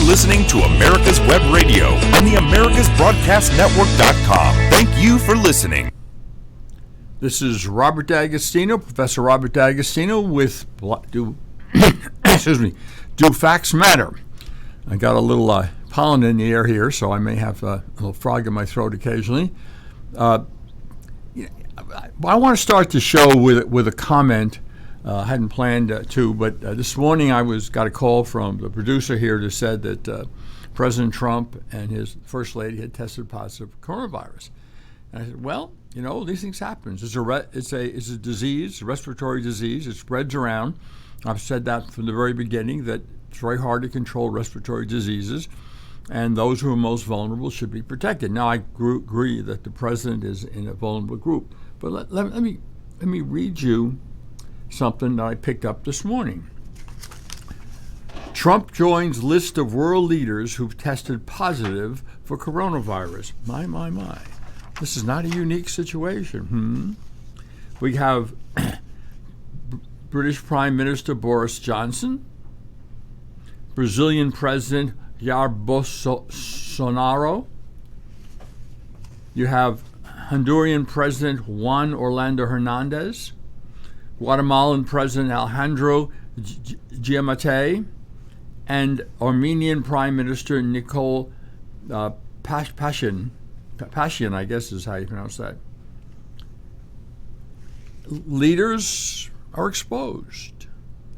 listening to America's Web Radio and the AmericasBroadcastNetwork.com. Thank you for listening. This is Robert D'Agostino, Professor Robert D'Agostino with Do Facts Matter? I got a little pollen in the air here, so I may have a little frog in my throat occasionally. I want to start the show with a comment. I hadn't planned to, but this morning I got a call from the producer here that said that President Trump and his First Lady had tested positive for coronavirus. And I said, well, these things happen. It's a disease, a respiratory disease. It spreads around. I've said that from the very beginning, that it's very hard to control respiratory diseases, and those who are most vulnerable should be protected. Now, I agree that the president is in a vulnerable group, but let me read you something that I picked up this morning. Trump joins list of world leaders who've tested positive for coronavirus. My. This is not a unique situation. We have British Prime Minister Boris Johnson, Brazilian President Jair Bolsonaro. You have Honduran President Juan Orlando Hernandez, Guatemalan President Alejandro Giammattei, and Armenian Prime Minister Nikol Pashinyan, I guess is how you pronounce that. Leaders are exposed.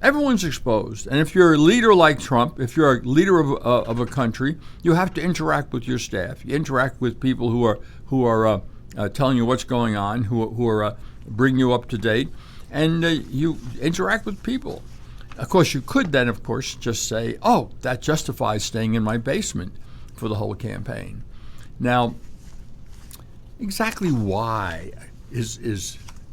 Everyone's exposed. And if you're a leader like Trump, if you're a leader of a country, you have to interact with your staff. You interact with people who are telling you what's going on, who are bringing you up to date, and you interact with people. Of course, you could then, just say, oh, that justifies staying in my basement for the whole campaign. Now, exactly why is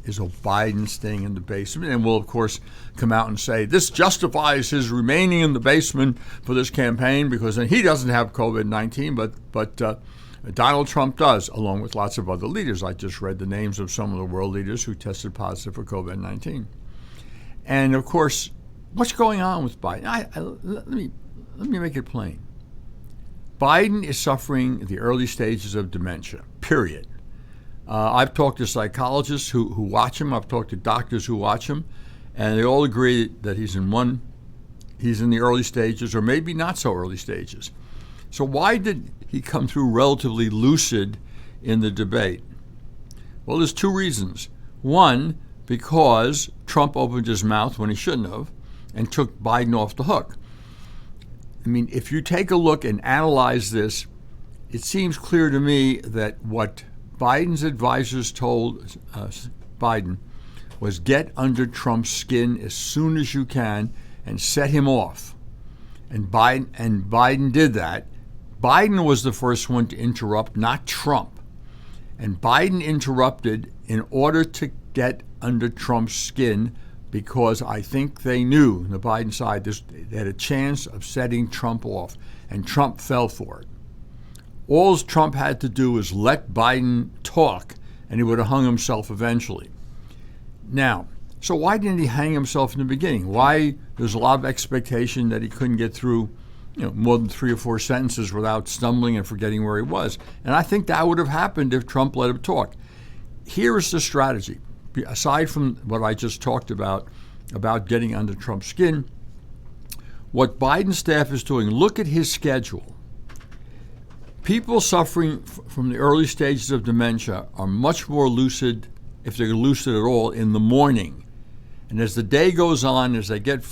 Biden staying in the basement? And will, of course, come out and say this justifies his remaining in the basement for this campaign because he doesn't have COVID-19, but Donald Trump does, along with lots of other leaders. I just read the names of some of the world leaders who tested positive for COVID-19. And, of course, what's going on with Biden? Let me make it plain. Biden is suffering the early stages of dementia, period. I've talked to psychologists who watch him. I've talked to doctors who watch him, and they all agree that he's in the early stages, or maybe not so early stages. So why did he come through relatively lucid in the debate? Well, there's two reasons. One, because Trump opened his mouth when he shouldn't have and took Biden off the hook. I mean, if you take a look and analyze this, it seems clear to me that what Biden's advisors told Biden was get under Trump's skin as soon as you can and set him off. And Biden did that. Biden was the first one to interrupt, not Trump. And Biden interrupted in order to get under Trump's skin because I think they knew, the Biden side, they had a chance of setting Trump off, and Trump fell for it. All Trump had to do was let Biden talk, and he would have hung himself eventually. Now, so why didn't he hang himself in the beginning? Why? There's a lot of expectation that he couldn't get through more than 3 or 4 sentences without stumbling and forgetting where he was. And I think that would have happened if Trump let him talk. Here is the strategy. Aside from what I just talked about getting under Trump's skin, what Biden's staff is doing, look at his schedule. People suffering from the early stages of dementia are much more lucid, if they're lucid at all, in the morning. And as the day goes on, as they get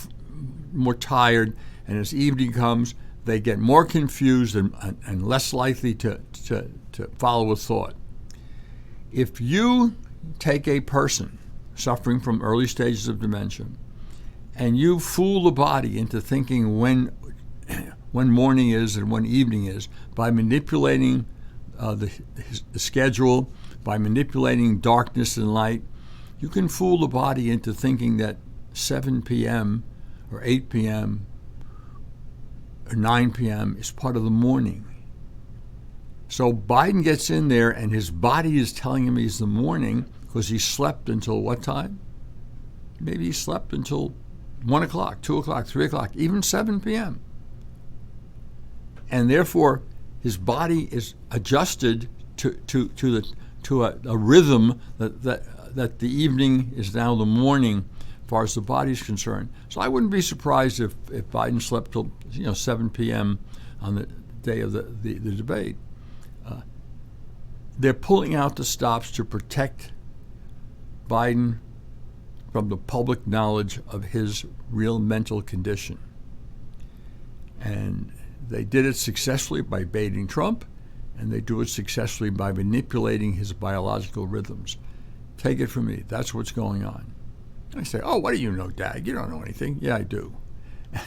more tired, and as evening comes, they get more confused and less likely to follow a thought. If you take a person suffering from early stages of dementia and you fool the body into thinking when morning is and when evening is by manipulating the schedule, by manipulating darkness and light, you can fool the body into thinking that 7 p.m. or 8 p.m. or 9 p.m. is part of the morning. So Biden gets in there and his body is telling him he's the morning because he slept until what time? Maybe he slept until 1 o'clock, 2 o'clock, 3 o'clock, even 7 p.m. and therefore his body is adjusted to a rhythm that the evening is now the morning, as far as the body's concerned. So I wouldn't be surprised if Biden slept till 7 p.m. on the day of the debate. They're pulling out the stops to protect Biden from the public knowledge of his real mental condition. And they did it successfully by baiting Trump, and they do it successfully by manipulating his biological rhythms. Take it from me, that's what's going on. I say, oh, what do you know, Dad? You don't know anything. Yeah, I do.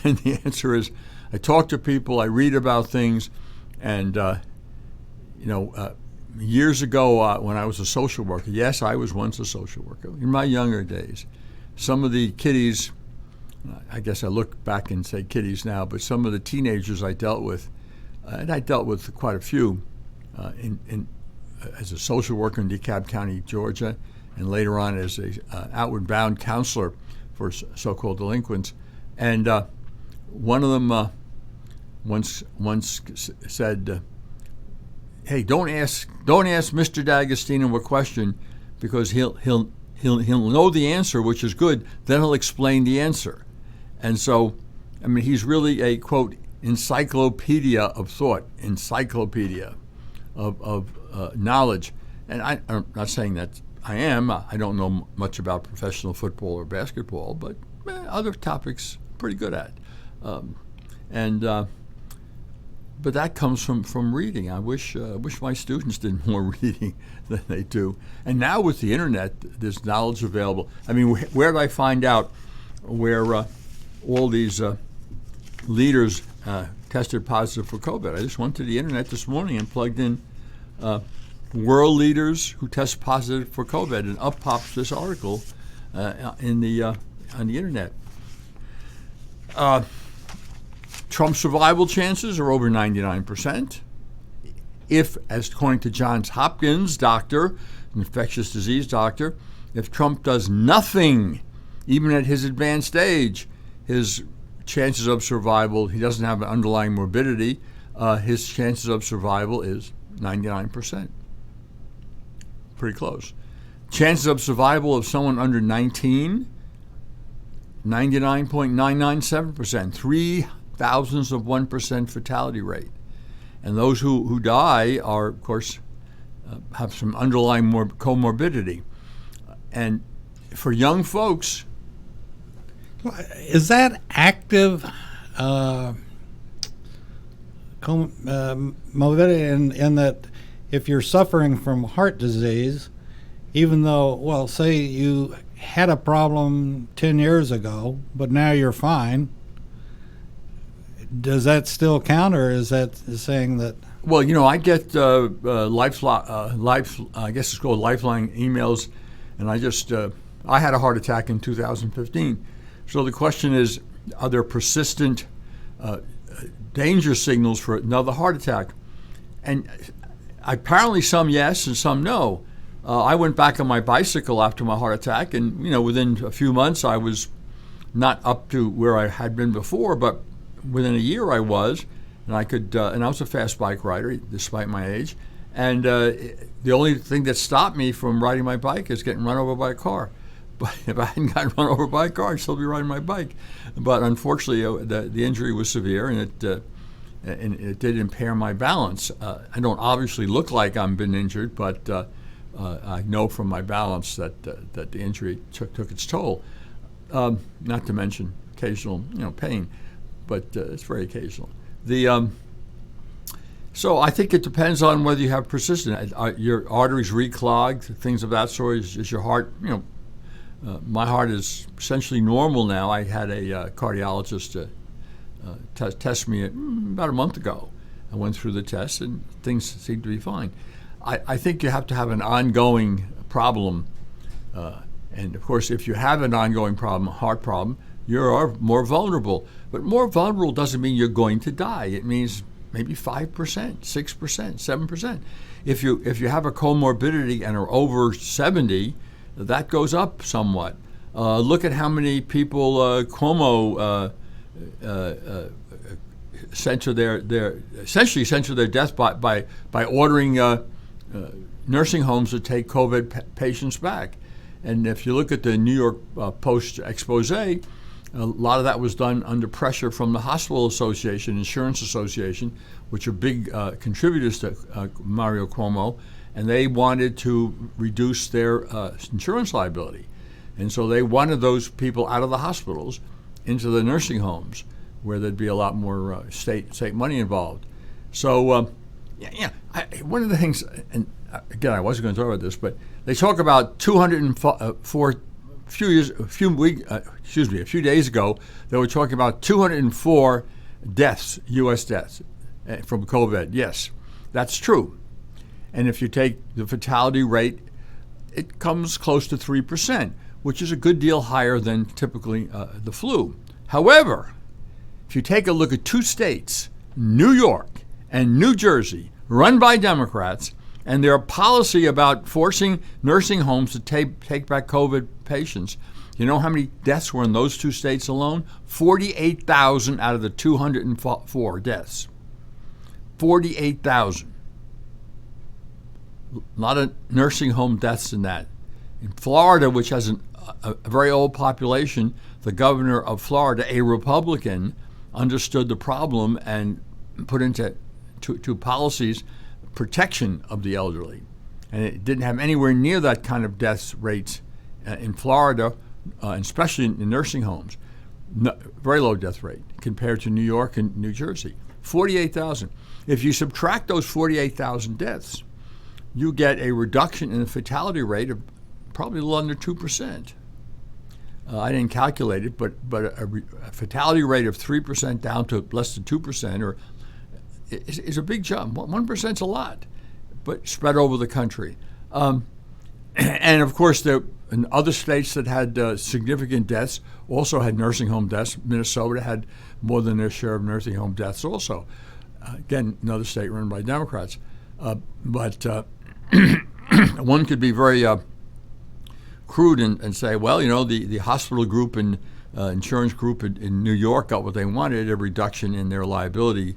And the answer is, I talk to people, I read about things, and years ago when I was a social worker, yes, I was once a social worker, in my younger days, some of the kiddies, I guess I look back and say kiddies now, but some of the teenagers I dealt with, and I dealt with quite a few as a social worker in DeKalb County, Georgia, and later on as a outward bound counselor for so-called delinquents. And one of them once said, hey, don't ask Mr. D'Agostino a question, because he'll know the answer, which is good. Then he'll explain the answer. And so, I mean, he's really a, quote, encyclopedia of thought, encyclopedia of knowledge. And I'm not saying that I am. I don't know much about professional football or basketball, but other topics I'm pretty good at. But that comes from reading. I wish my students did more reading than they do. And now with the internet, there's knowledge available. I mean, where did I find out where all these leaders tested positive for COVID? I just went to the internet this morning and plugged in world leaders who test positive for COVID, and up pops this article on the internet. Trump's survival chances are over 99%. If, as according to Johns Hopkins doctor, an infectious disease doctor, if Trump does nothing, even at his advanced age, his chances of survival, he doesn't have an underlying morbidity, his chances of survival is 99%. Pretty close. Chances of survival of someone under 19, 99.997%. 0.003% fatality rate. And those who die are, of course, have some underlying comorbidity. And for young folks, is that active morbidity in that if you're suffering from heart disease, even though, well, say you had a problem 10 years ago, but now you're fine, does that still count, or is that saying that? Well, I get I guess it's called Lifeline emails, and I had a heart attack in 2015. So the question is, are there persistent danger signals for another heart attack? And apparently some yes and some no. I went back on my bicycle after my heart attack, and within a few months I was not up to where I had been before, but within a year I was, and I could, and I was a fast bike rider despite my age. And the only thing that stopped me from riding my bike is getting run over by a car. But if I hadn't gotten run over by a car, I'd still be riding my bike. But unfortunately, the injury was severe, and it did impair my balance. I don't obviously look like I've been injured, but I know from my balance that the injury took its toll. Not to mention occasional, pain, but it's very occasional. So I think it depends on whether you have persistent. Your arteries reclogged, things of that sort. Is your heart, my heart is essentially normal now. I had a cardiologist test me about a month ago. I went through the test and things seem to be fine. I think you have to have an ongoing problem. And of course, if you have an ongoing problem, heart problem, you're more vulnerable. But more vulnerable doesn't mean you're going to die. It means maybe 5%, 6%, 7%. If you have a comorbidity and are over 70, that goes up somewhat. Look at how many people Cuomo censor their death by ordering nursing homes to take COVID patients back. And if you look at the New York Post expose, a lot of that was done under pressure from the Hospital Association, Insurance Association, which are big contributors to Mario Cuomo, and they wanted to reduce their insurance liability. And so they wanted those people out of the hospitals into the nursing homes, where there'd be a lot more state money involved. So, one of the things, and again, I wasn't going to talk about this, but they talk about 204. A few days ago, they were talking about 204 deaths, U.S. deaths from COVID. Yes, that's true. And if you take the fatality rate, it comes close to 3%, which is a good deal higher than typically the flu. However, if you take a look at two states, New York and New Jersey, run by Democrats, and their policy about forcing nursing homes to take back COVID patients, you know how many deaths were in those two states alone? 48,000 out of the 204 deaths. 48,000. A lot of nursing home deaths in that. In Florida, which has a very old population, the governor of Florida, a Republican, understood the problem and put into two policies protection of the elderly. And it didn't have anywhere near that kind of death rates in Florida, especially in nursing homes. Very low death rate compared to New York and New Jersey. 48,000. If you subtract those 48,000 deaths, you get a reduction in the fatality rate of probably a little under 2%. I didn't calculate it, but a fatality rate of 3% down to less than 2% is a big jump. 1% is a lot, but spread over the country. And of course, in other states that had significant deaths also had nursing home deaths. Minnesota had more than their share of nursing home deaths also. Again, another state run by Democrats. But one could be very crude and say, well, the hospital group and insurance group in New York got what they wanted, a reduction in their liability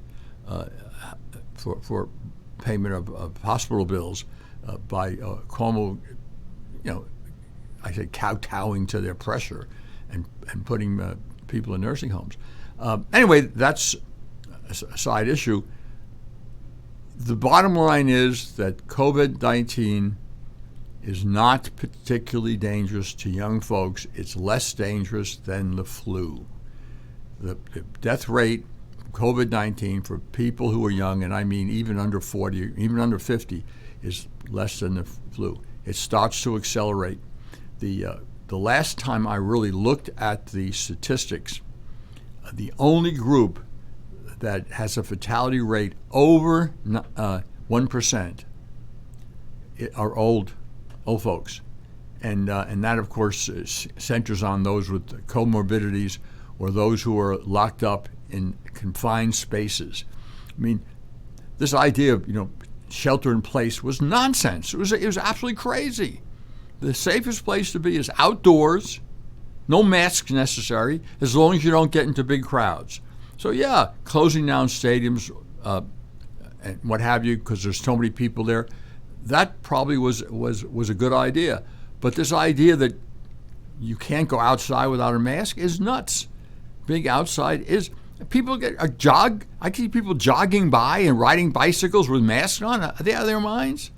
for payment of hospital bills by Cuomo, I say kowtowing to their pressure and putting people in nursing homes. Anyway, that's a side issue. The bottom line is that COVID-19 is not particularly dangerous to young folks. It's less dangerous than the flu. The death rate COVID-19 for people who are young, and I mean even under 40, even under 50, is less than the flu. It starts to accelerate. The last time I really looked at the statistics, the only group that has a fatality rate over 1% are old folks, and that of course centers on those with comorbidities or those who are locked up in confined spaces. I mean, this idea of shelter in place was nonsense. It was absolutely crazy. The safest place to be is outdoors, no masks necessary, as long as you don't get into big crowds. So yeah, closing down stadiums and what have you because there's so many people there, that probably was a good idea. But this idea that you can't go outside without a mask is nuts. Being outside is people get a jog. I see people jogging by and riding bicycles with masks on. Are they out of their minds?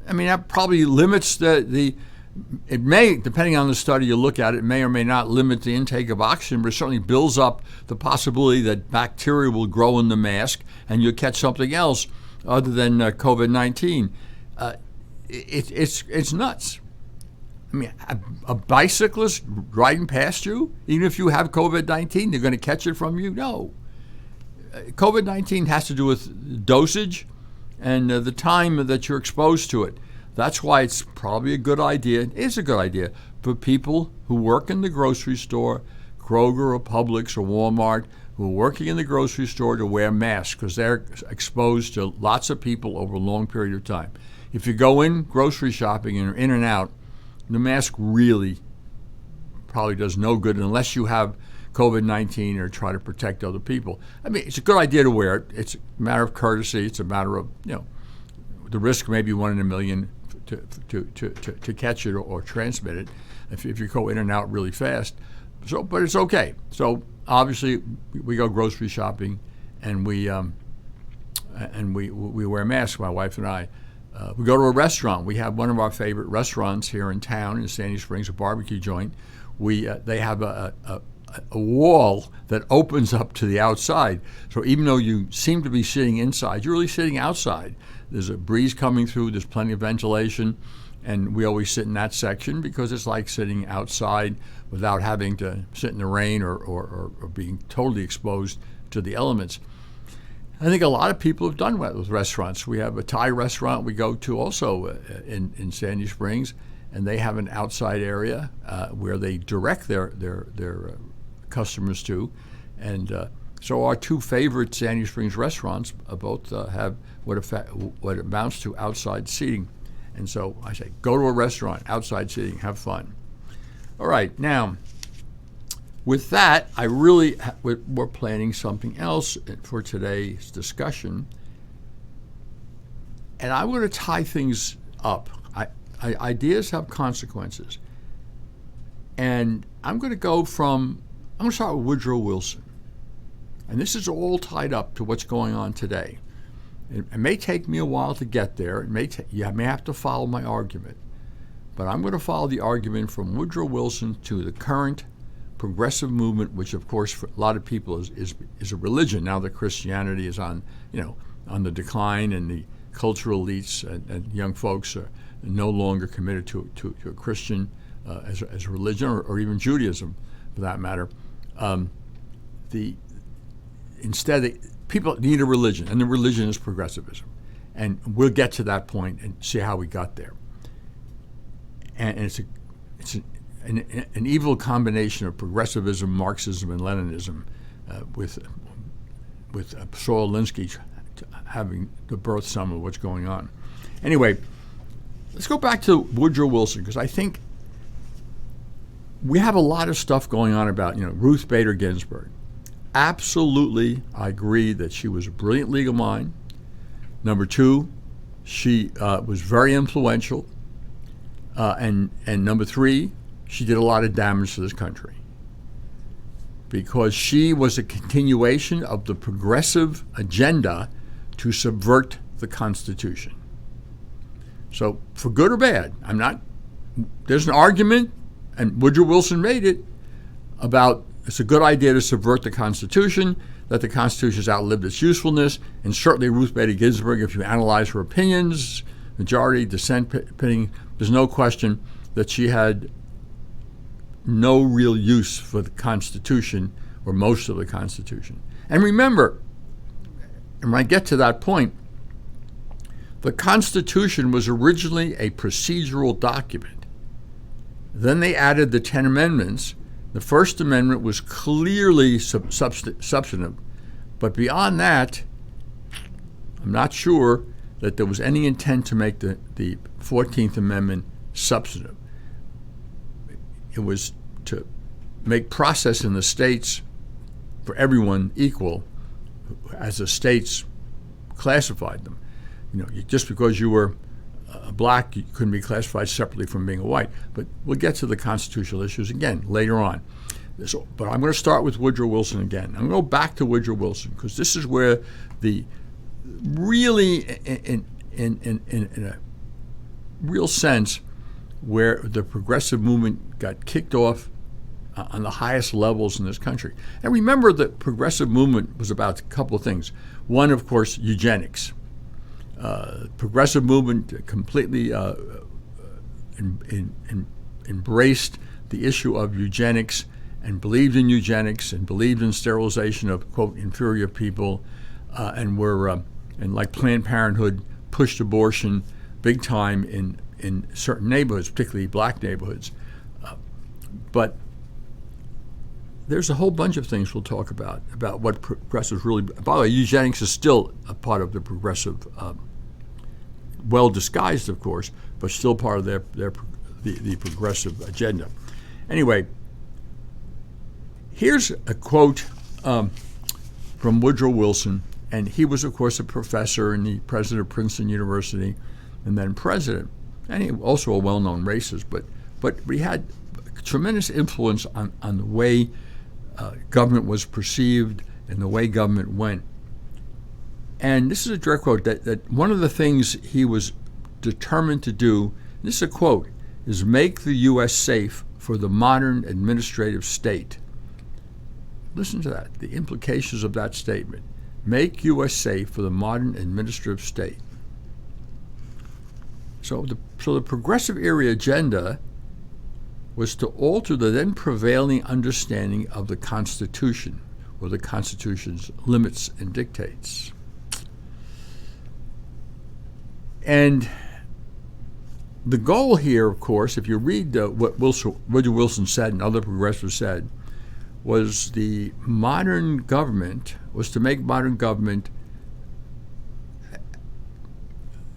I mean, that probably limits it may, depending on the study you look at, it may or may not limit the intake of oxygen, but it certainly builds up the possibility that bacteria will grow in the mask and you'll catch something else other than COVID-19. It's nuts. I mean, a bicyclist riding past you, even if you have COVID-19, they're going to catch it from you? No. COVID-19 has to do with dosage and the time that you're exposed to it. That's why it's probably a good idea, it is a good idea, for people who work in the grocery store, Kroger or Publix or Walmart, who are working in the grocery store to wear masks because they're exposed to lots of people over a long period of time. If you go in grocery shopping and are in and out, the mask really probably does no good unless you have COVID-19 or try to protect other people. I mean, it's a good idea to wear it. It's a matter of courtesy. It's a matter of, the risk may be 1 in a million to catch it or transmit it if you go in and out really fast. So, but it's okay. So obviously we go grocery shopping and we wear masks, my wife and I. We go to a restaurant. We have one of our favorite restaurants here in town in Sandy Springs, a barbecue joint. They have a wall that opens up to the outside. So even though you seem to be sitting inside, you're really sitting outside. There's a breeze coming through. There's plenty of ventilation. And we always sit in that section because it's like sitting outside without having to sit in the rain or being totally exposed to the elements. I think a lot of people have done that with restaurants. We have a Thai restaurant we go to also in Sandy Springs, and they have an outside area where they direct their customers to. And so our two favorite Sandy Springs restaurants both have what amounts to outside seating. And so I say, go to a restaurant, outside seating, have fun. All right, now, with that, we're planning something else for today's discussion. And I'm going to tie things up. Ideas have consequences. And I'm going to start with Woodrow Wilson. And this is all tied up to what's going on today. It may take me a while to get there. You may have to follow my argument. But I'm going to follow the argument from Woodrow Wilson to the current progressive movement, which of course for a lot of people is a religion now that Christianity is on the decline, and the cultural elites and young folks are no longer committed to a Christian as a religion, or even Judaism for that matter. Instead, people need a religion, and the religion is progressivism. And we'll get to that point and see how we got there. And it's an evil combination of progressivism, Marxism, and Leninism, with Saul Alinsky having the birth sum of what's going on. Anyway, let's go back to Woodrow Wilson, because I think we have a lot of stuff going on about Ruth Bader Ginsburg. Absolutely, I agree that she was a brilliant legal mind. Number two, she was very influential. And number three, she did a lot of damage to this country because she was a continuation of the progressive agenda to subvert the Constitution. So for good or bad, there's an argument, and Woodrow Wilson made it, about it's a good idea to subvert the Constitution, that the Constitution has outlived its usefulness, and certainly Ruth Bader Ginsburg, if you analyze her opinions, majority, dissent opinion, there's no question that she had no real use for the Constitution, or most of the Constitution. And remember, and when I get to that point, the Constitution was originally a procedural document. Then they added the 10 amendments. The First Amendment was clearly substantive, but beyond that, I'm not sure that there was any intent to make the 14th Amendment substantive. It was to make process in the states for everyone equal as the states classified them. Just because you were black, you couldn't be classified separately from being a white. But we'll get to the constitutional issues again later on. But I'm going to start with Woodrow Wilson again. I'm going to go back to Woodrow Wilson because this is where the really, in a real sense, where the progressive movement got kicked off on the highest levels in this country. And remember, the progressive movement was about a couple of things. One, of course, eugenics. Progressive movement completely embraced the issue of eugenics and believed in eugenics and believed in sterilization of, quote, inferior people, and like Planned Parenthood pushed abortion big time in certain neighborhoods, particularly black neighborhoods. But there's a whole bunch of things we'll talk about what progressives really. By the way, eugenics is still a part of the progressive, well disguised, of course, but still part of the progressive agenda. Anyway, Here's a quote from Woodrow Wilson, and he was, of course, a professor and the president of Princeton University, and then president, and he also a well-known racist, but he had tremendous influence on the way government was perceived and the way government went. And this is a direct quote, that one of the things he was determined to do, this is a quote, is make the U.S. safe for the modern administrative state. Listen to that, the implications of that statement. Make U.S. safe for the modern administrative state. So the progressive era agenda was to alter the then prevailing understanding of the Constitution, or the Constitution's limits and dictates. And the goal here, of course, if you read what Woodrow Wilson said and other progressives said, was the modern government was to make modern government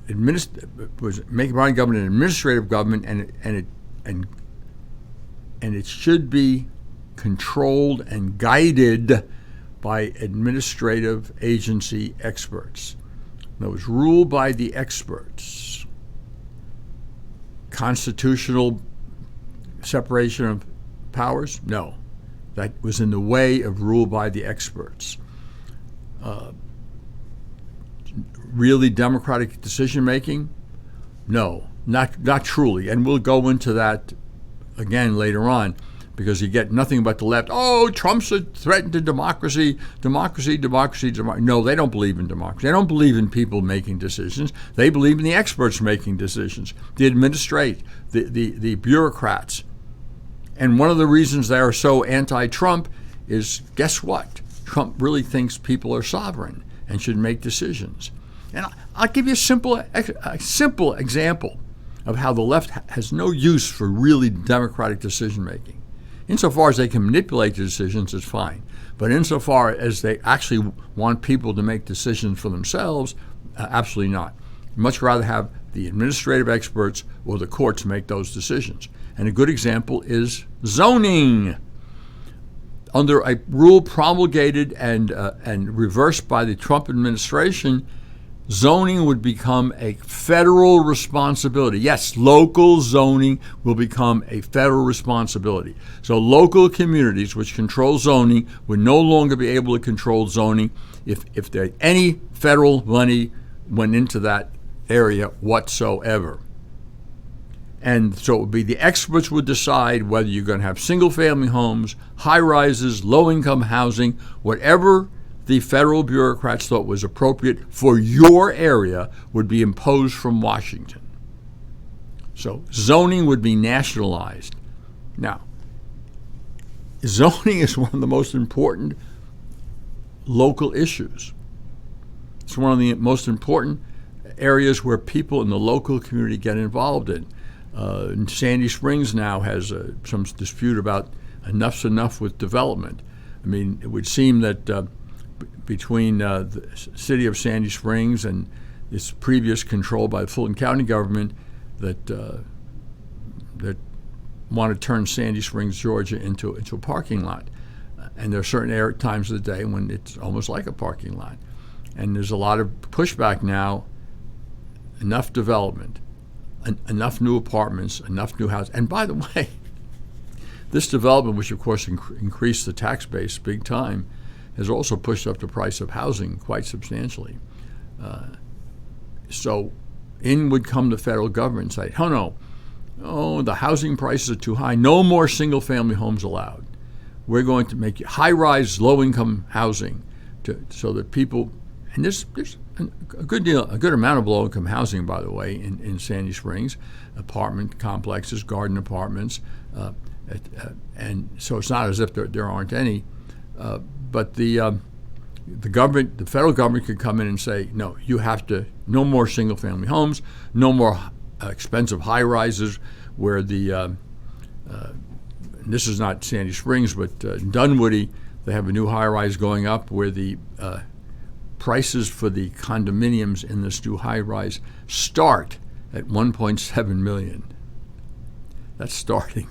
make modern government an administrative government, and it should be controlled and guided by administrative agency experts. That was ruled by the experts. Constitutional separation of powers? No. That was in the way of rule by the experts. Really democratic decision-making? No, not truly. And we'll go into that again later on, because you get nothing but the left. Oh, Trump's a threat to democracy, democracy. No, they don't believe in democracy. They don't believe in people making decisions. They believe in the experts making decisions, the administrators, the bureaucrats. And one of the reasons they are so anti-Trump is, guess what? Trump really thinks people are sovereign and should make decisions. And I'll give you a simple example of how the left has no use for really democratic decision-making. Insofar as they can manipulate the decisions, it's fine. But insofar as they actually want people to make decisions for themselves, absolutely not. Much rather have the administrative experts or the courts make those decisions. And a good example is zoning. Under a rule promulgated and reversed by the Trump administration, zoning would become a federal responsibility. Yes, local zoning will become a federal responsibility. So local communities which control zoning would no longer be able to control zoning if there any federal money went into that area whatsoever. And so it would be the experts would decide whether you're going to have single-family homes, high-rises, low-income housing, whatever the federal bureaucrats thought was appropriate for your area would be imposed from Washington. So zoning would be nationalized. Now, zoning is one of the most important local issues. It's one of the most important areas where people in the local community get involved in. Sandy Springs now has some dispute about enough's enough with development. I mean, it would seem that between the city of Sandy Springs and its previous control by the Fulton County government that want to turn Sandy Springs, Georgia, into a parking lot. And there are certain times of the day when it's almost like a parking lot. And there's a lot of pushback now. Enough development, enough new apartments, enough new houses. And by the way, this development, which of course increased the tax base big time, has also pushed up the price of housing quite substantially. So in would come the federal government and say, oh, the housing prices are too high. No more single-family homes allowed. We're going to make high-rise, low-income housing so that people, and there's a good amount of low-income housing, by the way, in Sandy Springs, apartment complexes, garden apartments, and so it's not as if there aren't any. But the government, the federal government, could come in and say, no, you have to, no more single-family homes, no more expensive high-rises where this is not Sandy Springs, but Dunwoody, they have a new high-rise going up where the prices for the condominiums in this new high-rise start at $1.7 million. That's starting.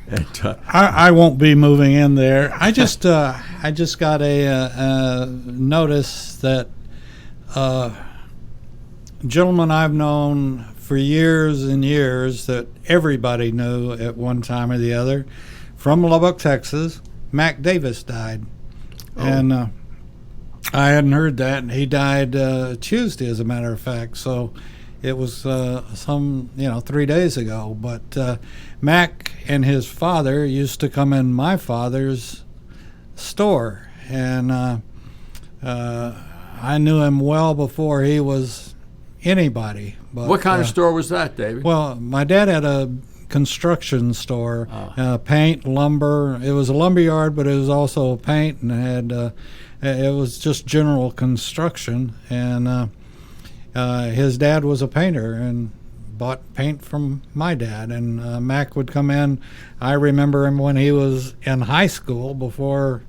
And, I won't be moving in there. I just got a notice that gentleman I've known for years and years that everybody knew at one time or the other, from Lubbock, Texas, Mac Davis died. Oh. And I hadn't heard that. And he died Tuesday, as a matter of fact. So it was 3 days ago. But Mac and his father used to come in my father's store. And I knew him well before he was anybody. But, what kind of store was that, David? Well, my dad had a construction store, paint, lumber. It was a lumber yard, but it was also paint, and it was just general construction. And his dad was a painter and bought paint from my dad. And Mac would come in. I remember him when he was in high school before,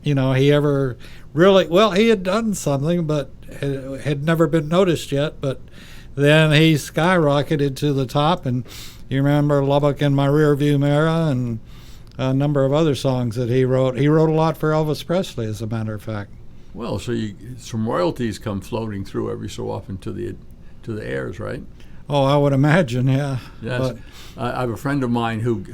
he ever really, he had done something, but it had never been noticed yet. But then he skyrocketed to the top, and you remember Lubbock in My Rearview Mirror and a number of other songs that he wrote. He wrote a lot for Elvis Presley, as a matter of fact. Well, so some royalties come floating through every so often to the heirs, right? Oh, I would imagine, yeah. Yes. But I have a friend of mine who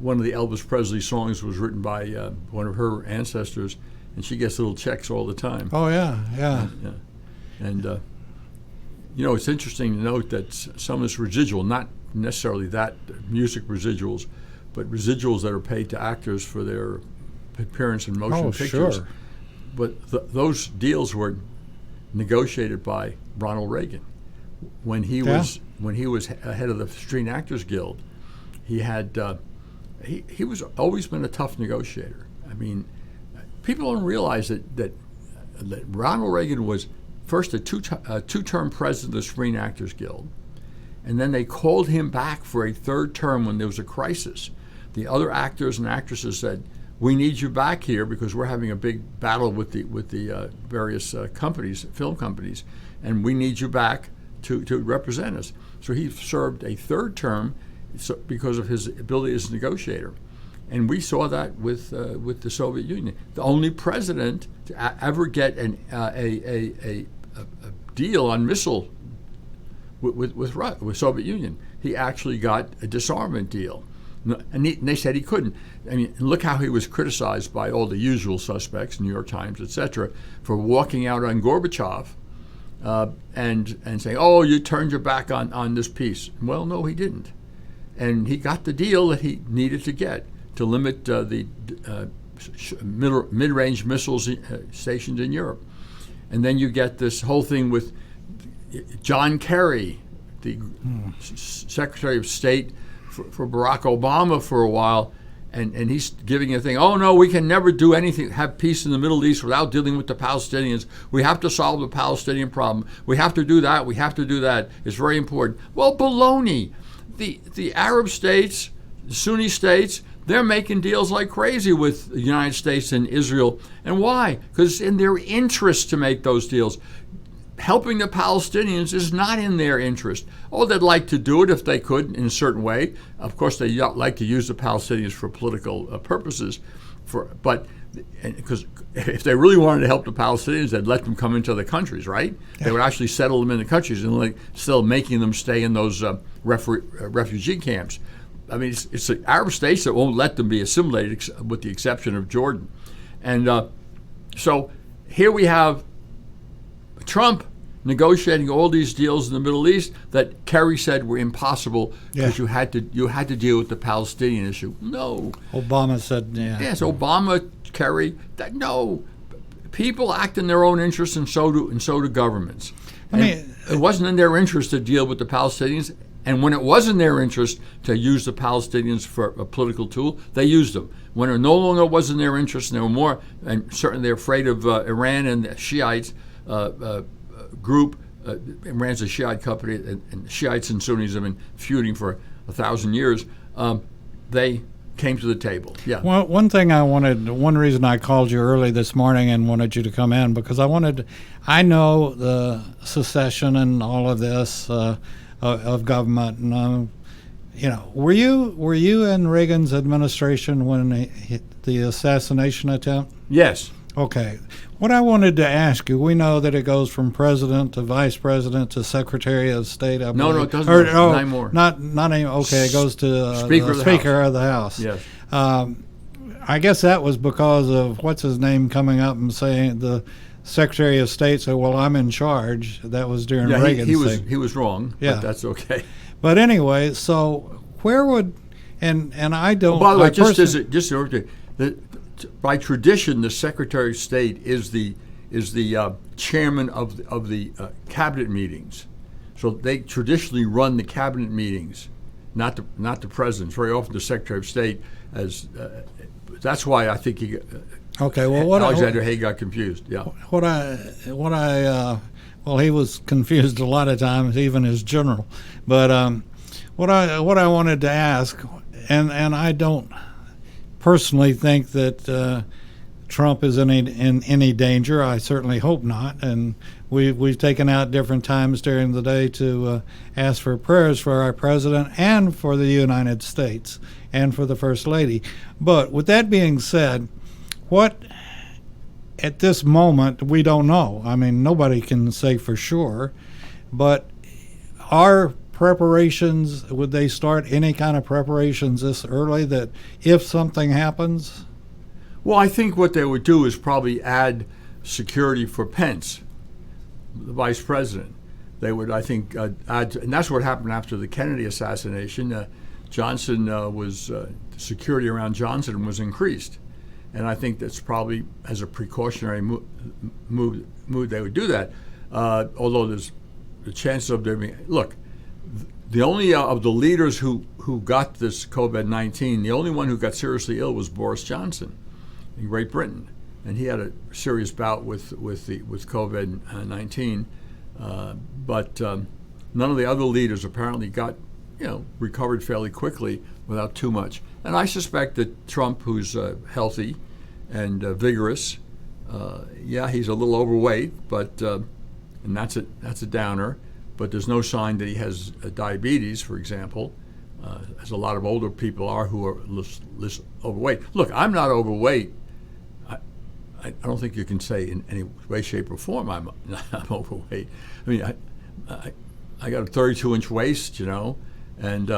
one of the Elvis Presley songs was written by one of her ancestors, and she gets little checks all the time. oh, yeah. And it's interesting to note that some of this residual, not necessarily that music residuals, but residuals that are paid to actors for their appearance in motion pictures. Sure. But those deals were negotiated by Ronald Reagan when he was head of the Screen Actors Guild. He had he was always been a tough negotiator. I mean, people don't realize that Ronald Reagan was first a two-term president of the Screen Actors Guild, and then they called him back for a third term when there was a crisis. The other actors and actresses said, "We need you back here because we're having a big battle with the various film companies, and we need you back to represent us." So he served a third term because of his ability as a negotiator. And we saw that with the Soviet Union. The only president to ever get a deal on missile with Soviet Union, he actually got a disarmament deal. And they said he couldn't. I mean, look how he was criticized by all the usual suspects, New York Times, etc., for walking out on Gorbachev and saying, "Oh, you turned your back on this peace." Well, no, he didn't. And he got the deal that he needed to get to limit the mid-range missiles stationed in Europe. And then you get this whole thing with John Kerry, the Secretary of State for Barack Obama for a while, and he's giving a thing, "Oh no, we can never do anything, have peace in the Middle East without dealing with the Palestinians. We have to solve the Palestinian problem. We have to do that, we have to do that. It's very important." Well, baloney. The Arab states, the Sunni states, they're making deals like crazy with the United States and Israel. And why? Because it's in their interest to make those deals. Helping the Palestinians is not in their interest. Oh, they'd like to do it if they could in a certain way. Of course, they like to use the Palestinians for political purposes. Because if they really wanted to help the Palestinians, they'd let them come into the countries, right? Yeah. They would actually settle them in the countries and still making them stay in those refugee camps. I mean, it's the Arab states that won't let them be assimilated, with the exception of Jordan. And so here we have Trump negotiating all these deals in the Middle East that Kerry said were impossible because you had to deal with the Palestinian issue. No. Obama said, yeah. Yes, Obama, Kerry, no. People act in their own interest, and so do governments. It wasn't in their interest to deal with the Palestinians, and when it was in their interest to use the Palestinians for a political tool, they used them. When it no longer was in their interest, and they were more, and certainly they're afraid of Iran and the Shiites group. Iran's a Shiite company, and Shiites and Sunnis have been feuding for 1,000 years. They came to the table. Yeah. Well, one reason I called you early this morning and wanted you to come in, because I know the secession and all of this of government, and were you in Reagan's administration when the assassination attempt? Yes. Okay. What I wanted to ask you, we know that it goes from president to vice president to secretary of state. I No, believe. it doesn't. Not anymore. Not anymore. Okay, it goes to Speaker of the House. Yes. I guess that was because of what's his name coming up and saying the Secretary of State said, "Well, I'm in charge." That was during Reagan's thing. He was wrong. Yeah, but that's okay. But anyway, so where would and I don't. By the way, just by tradition, the Secretary of State is the chairman of the cabinet meetings. So they traditionally run the cabinet meetings, not the president. Very often, the Secretary of State that's why I think Alexander Haig got confused. Yeah. Well, he was confused a lot of times, even as general. But what I wanted to ask, and I don't personally think that Trump is in any danger. I certainly hope not. And we've taken out different times during the day to ask for prayers for our president and for the United States and for the First Lady. But with that being said, what at this moment we don't know. I mean, nobody can say for sure. But our preparations, would they start any kind of preparations this early that if something happens? Well, I think what they would do is probably add security for Pence, the vice president. They would, I think, add, and that's what happened after the Kennedy assassination. Johnson security around Johnson was increased, and I think that's probably as a precautionary move they would do that. Although there's the chances of there being the only of the leaders who got this COVID-19, the only one who got seriously ill was Boris Johnson in Great Britain, and he had a serious bout with COVID-19. But none of the other leaders apparently got recovered fairly quickly without too much. And I suspect that Trump, who's healthy and vigorous, he's a little overweight, but and that's a downer. But there's no sign that he has diabetes, for example, as a lot of older people are who are less overweight. Look, I'm not overweight. I don't think you can say in any way, shape, or form I'm overweight. I mean, I got a 32-inch waist, and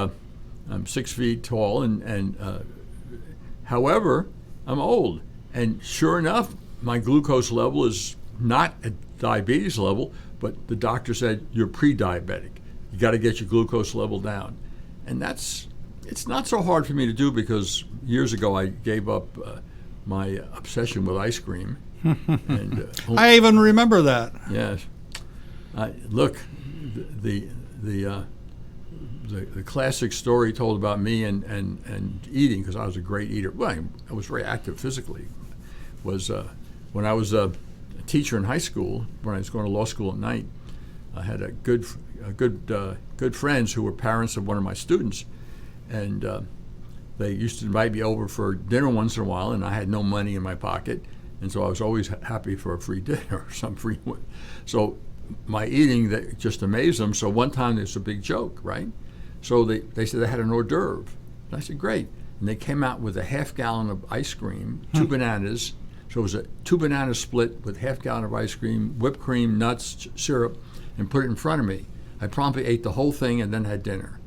I'm 6 feet tall, and however, I'm old. And sure enough, my glucose level is not at diabetes level, but the doctor said you're pre-diabetic. You got to get your glucose level down. And it's not so hard for me to do because years ago I gave up my obsession with ice cream. And I even remember that. Yes. Look, the classic story told about me and eating, because I was a great eater. Well, I was very active physically. Was when I was a teacher in high school, when I was going to law school at night, I had good friends who were parents of one of my students, and they used to invite me over for dinner once in a while, and I had no money in my pocket, and so I was always happy for a free dinner or some free one. So my eating that just amazed them. So one time there's a big joke, right? So they said they had an hors d'oeuvre. And I said, great. And they came out with a half gallon of ice cream, 2 bananas. So it was a 2 banana split with half gallon of ice cream, whipped cream, nuts, syrup, and put it in front of me. I promptly ate the whole thing and then had dinner.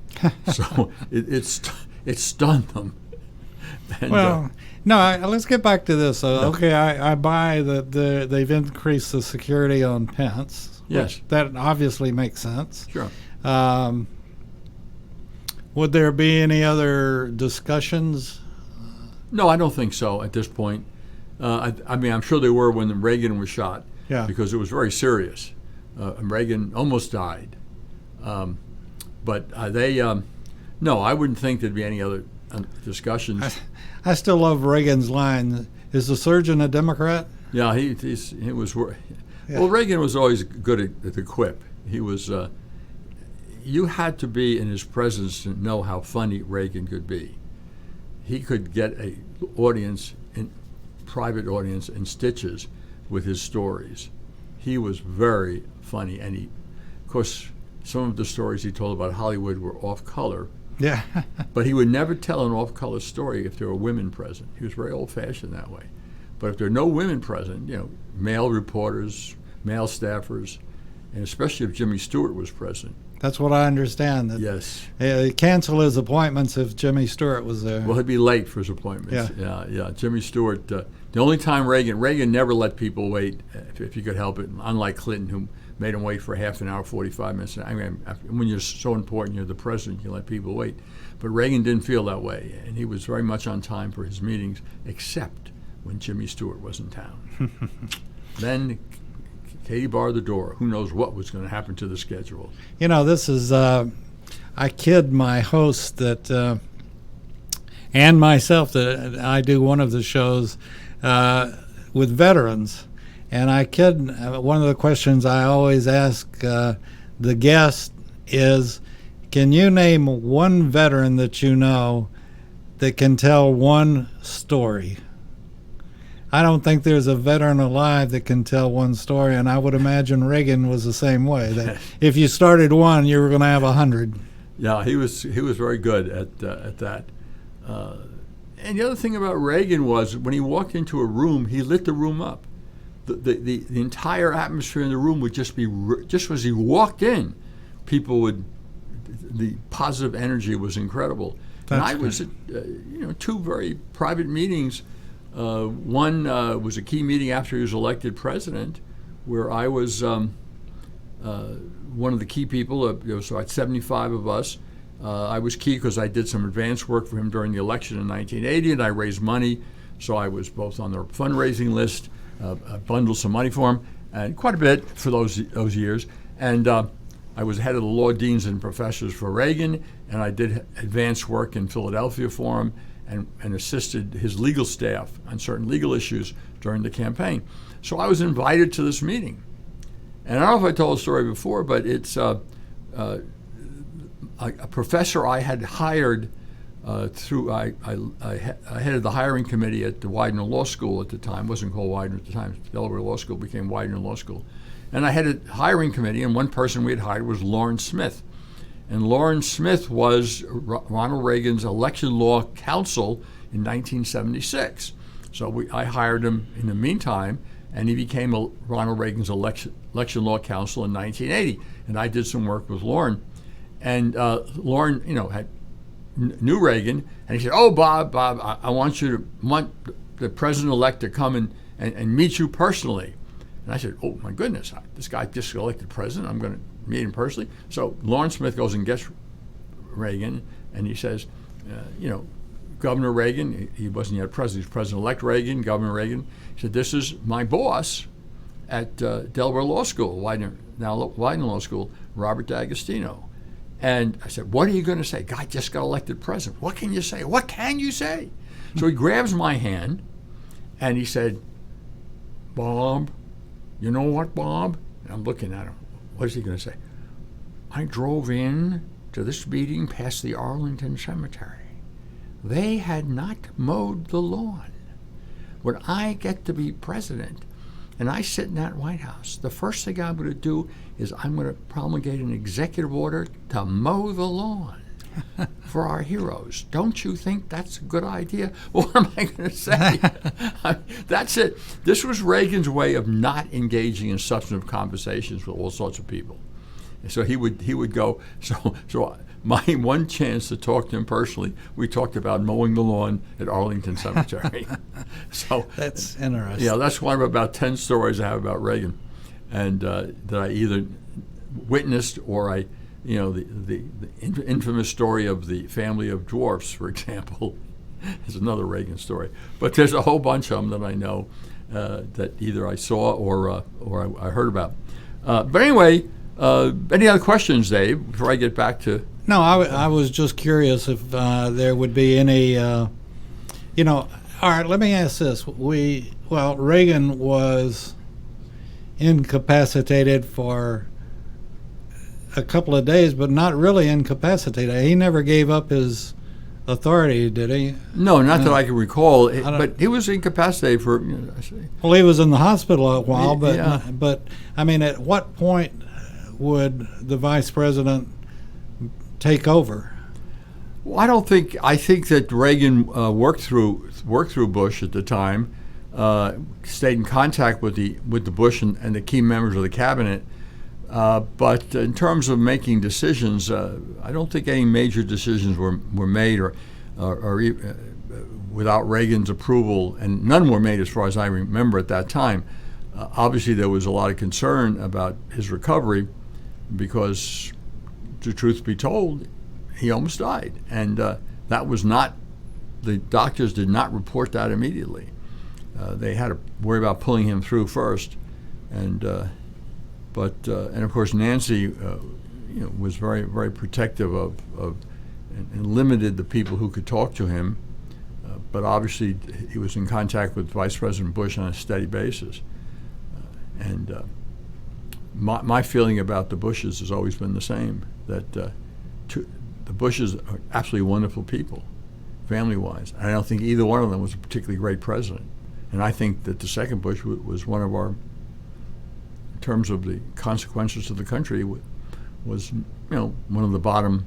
So it stunned them. And, let's get back to this. Okay, I buy that they've increased the security on Pence. Yes. That obviously makes sense. Sure. Would there be any other discussions? No, I don't think so at this point. I mean, I'm sure they were when Reagan was shot, because it was very serious. Reagan almost died. But no, I wouldn't think there'd be any other discussions. I still love Reagan's line, is the surgeon a Democrat? Yeah, he was. Well, Reagan was always good at the quip. He was. You had to be in his presence to know how funny Reagan could be. He could get a private audience in stitches with his stories. He was very funny, and of course, some of the stories he told about Hollywood were off color, Yeah. But he would never tell an off-color story if there were women present. He was very old-fashioned that way. But if there are no women present, male reporters, male staffers, and especially if Jimmy Stewart was present. That's what I understand. That Yes. He'd cancel his appointments if Jimmy Stewart was there. Well, he'd be late for his appointments. Yeah. Jimmy Stewart, the only time Reagan never let people wait if you could help it, unlike Clinton, who made him wait for half an hour, 45 minutes. I mean, when you're so important, you're the president, you let people wait. But Reagan didn't feel that way, and he was very much on time for his meetings, except when Jimmy Stewart was in town. Then Katie barred the door. Who knows what was going to happen to the schedule? This is, I kid my host that, and myself, that I do one of the shows with veterans. And I kid, one of the questions I always ask the guest is, can you name one veteran that you know that can tell one story? I don't think there's a veteran alive that can tell one story, and I would imagine Reagan was the same way. That if you started one, you were going to have 100. Yeah, he was very good at that. And the other thing about Reagan was when he walked into a room, he lit the room up. The entire atmosphere in the room would just be just as he walked in, the positive energy was incredible. And I was at two very private meetings. One was a key meeting after he was elected president, where I was one of the key people. There was about 75 of us. I was key because I did some advance work for him during the election in 1980, and I raised money. So I was both on the fundraising list, bundled some money for him, and quite a bit for those years. And I was head of the law deans and professors for Reagan, and I did advance work in Philadelphia for him, and assisted his legal staff on certain legal issues during the campaign. So I was invited to this meeting. And I don't know if I told the story before, but it's a professor I had hired I headed the hiring committee at the Widener Law School at the time. It wasn't called Widener at the time. Delaware Law School became Widener Law School. And I headed the hiring committee, and one person we had hired was Lawrence Smith. And Lawrence Smith was Ronald Reagan's election law counsel in 1976. So I hired him in the meantime, and he became Ronald Reagan's election law counsel in 1980. And I did some work with Lauren. And Lauren, knew Reagan, and he said, "Oh, Bob, I want the president-elect to come and meet you personally." And I said, "Oh, my goodness, this guy just elected president. I'm going to meet him personally." So Lawrence Smith goes and gets Reagan, and he says, Governor Reagan, he wasn't yet president, he was President-elect Reagan, Governor Reagan. He said, "This is my boss at Delaware Law School, Widener Law School, Robert D'Agostino." And I said, "What are you going to say? Guy just got elected president. What can you say? What can you say?" So he grabs my hand, and he said, "Bob, you know what, Bob?" And I'm looking at him. What is he going to say? "I drove in to this meeting past the Arlington Cemetery. They had not mowed the lawn. When I get to be president and I sit in that White House, the first thing I'm going to do is I'm going to promulgate an executive order to mow the lawn for our heroes. Don't you think that's a good idea?" What am I going to say? That's it. This was Reagan's way of not engaging in substantive conversations with all sorts of people. And so he would go. So my one chance to talk to him personally, we talked about mowing the lawn at Arlington Cemetery. So that's interesting. Yeah, that's one of about 10 stories I have about Reagan, and that I either witnessed or the infamous story of the family of dwarfs, for example, is another Reagan story. But there's a whole bunch of them that I know that either I saw or I heard about. But anyway, any other questions, Dave, before I get back to... No, I was just curious if there would be any, all right, let me ask this. Reagan was incapacitated for a couple of days, but not really incapacitated. He never gave up his authority, did he? No, not that I can recall. But he was incapacitated for. Well, he was in the hospital a while, but yeah. But I mean, at what point would the vice president take over? Well, I think that Reagan worked through Bush at the time, stayed in contact with the Bush and the key members of the cabinet. But in terms of making decisions, I don't think any major decisions were made or without Reagan's approval, and none were made as far as I remember at that time. Obviously, there was a lot of concern about his recovery because, the truth be told, he almost died. And that was not, the doctors did not report that immediately. They had to worry about pulling him through first. And of course, Nancy was very, very protective of and limited the people who could talk to him. But obviously, he was in contact with Vice President Bush on a steady basis. My feeling about the Bushes has always been the same, that the Bushes are absolutely wonderful people, family-wise. And I don't think either one of them was a particularly great president. And I think that the second Bush was one of our, in terms of the consequences to the country, was one of the bottom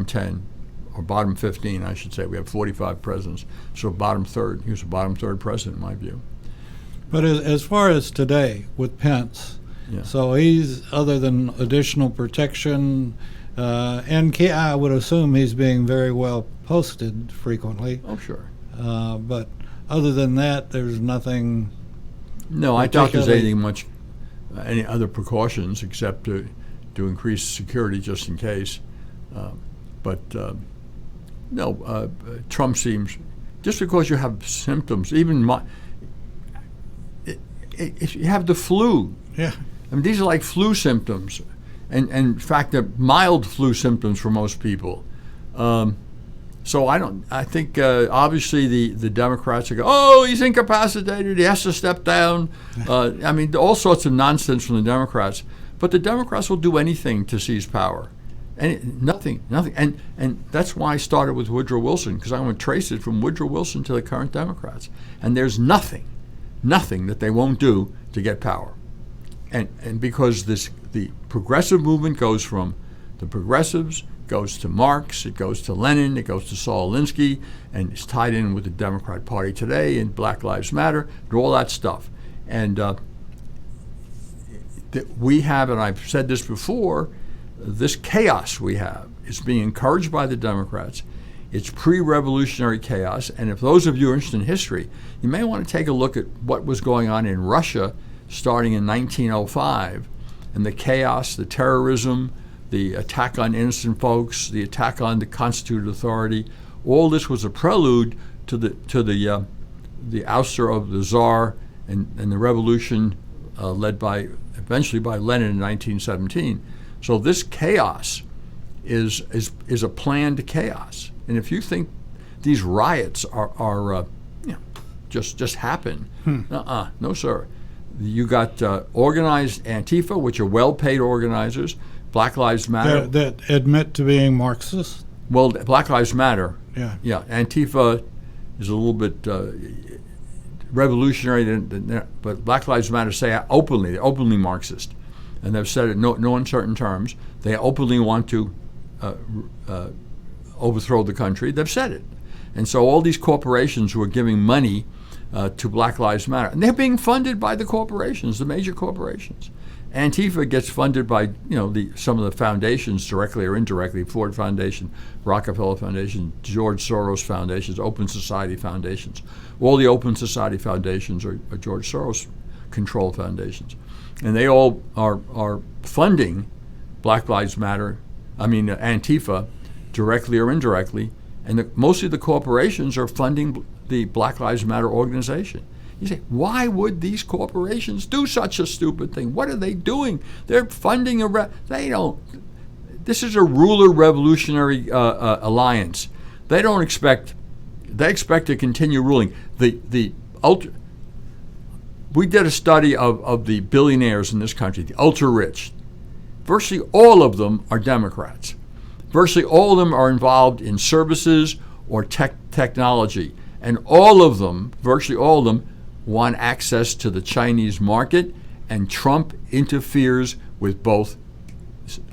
10, or bottom 15, I should say. We have 45 presidents, so bottom third. He was a bottom third president, in my view. But as far as today with Pence, Yeah. so he's, other than additional protection, and I would assume he's being very well posted frequently. Oh, sure. But other than that, there's nothing. No, I doubt there's anything much, any other precautions except to increase security just in case. Trump seems, just because you have symptoms, even if you have the flu. Yeah. I mean, these are like flu symptoms, and in fact, they're mild flu symptoms for most people. So I think obviously the Democrats are going, oh, he's incapacitated, he has to step down. I mean, all sorts of nonsense from the Democrats. But the Democrats will do anything to seize power. And nothing. And that's why I started with Woodrow Wilson, because I want to trace it from Woodrow Wilson to the current Democrats. And there's nothing that they won't do to get power. And because the progressive movement goes from the progressives, goes to Marx, it goes to Lenin, it goes to Saul Alinsky, and it's tied in with the Democrat Party today and Black Lives Matter and all that stuff. And we have, and I've said this before, this chaos we have is being encouraged by the Democrats. It's pre-revolutionary chaos, and if those of you are interested in history, you may want to take a look at what was going on in Russia starting in 1905, and the chaos, the terrorism, the attack on innocent folks, the attack on the constituted authority. All this was a prelude to the ouster of the Tsar and the revolution led eventually by Lenin in 1917. So this chaos is a planned chaos. And if you think these riots are just happen, no sir. You got organized Antifa, which are well-paid organizers. Black Lives Matter. That admit to being Marxist? Well, Black Lives Matter. Yeah. Antifa is a little bit revolutionary, but Black Lives Matter say they're openly Marxist. And they've said it no uncertain terms. They openly want to overthrow the country. They've said it. And so all these corporations who are giving money to Black Lives Matter, and they're being funded by the corporations, the major corporations. Antifa gets funded by some of the foundations, directly or indirectly: Ford Foundation, Rockefeller Foundation, George Soros foundations, Open Society foundations. All the Open Society foundations are George Soros controlled foundations, and they all are funding Black Lives Matter. Antifa, directly or indirectly, and mostly the corporations are funding the Black Lives Matter organization. You say, why would these corporations do such a stupid thing? What are they doing? They're funding they don't. This is a ruler revolutionary alliance. They expect to continue ruling. We did a study of the billionaires in this country, the ultra rich. Virtually all of them are Democrats. Virtually all of them are involved in services or technology. And virtually all of them, want access to the Chinese market, and Trump interferes with both